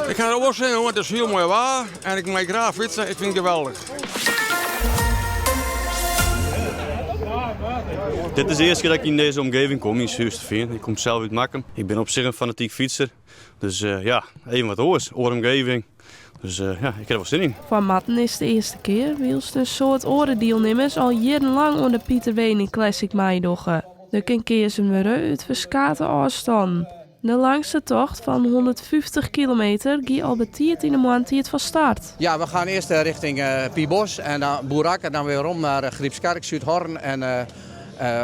Ik ga het ook zeggen, want het is heel mooi waar. En ik mag graag fietsen, ik vind het geweldig. Dit is de eerste keer dat ik in deze omgeving kom, in Zuursterveen. Ik kom zelf uit Makkum. Ik ben op zich een fanatiek fietser. Dus even wat oors, omgeving. Dus ik heb er wel zin in. Voor Matten is de eerste keer. Wielst een soort orendeelnemers al jarenlang onder Pieter Wening Classic meedogen. De kenkeers hem weer uit verskate afstand. De langste tocht van 150 kilometer ging al betiert in de maand van start. Ja, we gaan eerst richting Piebos en dan Boerak en dan weer om naar Griepskerk, Zuidhorn en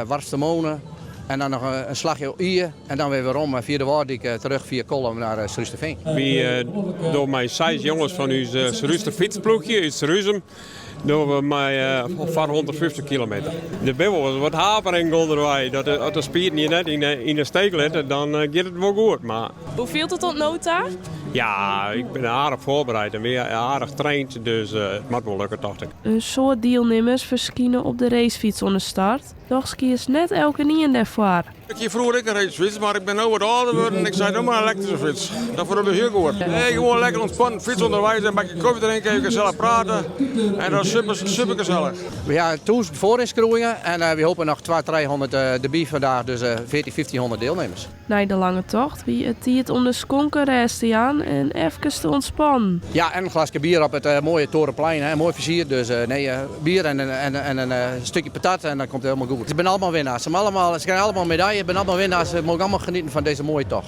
Warfstemonen. En dan nog een slagje hier en dan weer om via de Waardik terug via Kolm naar Srusterveen. Door mijn 6 jongens van ons Sruster fietsploegje uit Sruzem doen we mij van 150 kilometer. De bibbel was wat hapering onderweg. Als de spieren je net in de steek letten, dan gaat het wel goed. Maar Hoe viel het tot nota? ja, ik ben aardig voorbereid en weer aardig getraind, dus het moet wel lukken, dacht ik. Een soort deelnemers verschijnen op de racefiets onder start. Doch skiers net elke niet in ervaar. Ik hier vroeger een racefiets, maar ik ben nu wat ouder geworden en ik zei, doe maar een elektrische fiets. Dat wordt we heel goed. Nee, gewoon lekker ontspannen, fiets onderwijs, een bakje koffie drinken, even gezellig praten. En dat is super gezellig. We gaan toes voorinschroeien en we hopen nog 200-300 erbij vandaag, dus 1400-1500 deelnemers. Na de lange tocht wie het tiert om de skonkenrest aan en even te ontspannen. Ja, en een glasje bier op het mooie Torenplein, hè, mooi versierd. Dus bier en een stukje patat en dan komt het helemaal goed. Ze zijn allemaal winnaars, ze krijgen allemaal medailles, ze zijn allemaal winnaars, ze mogen allemaal genieten van deze mooie tocht.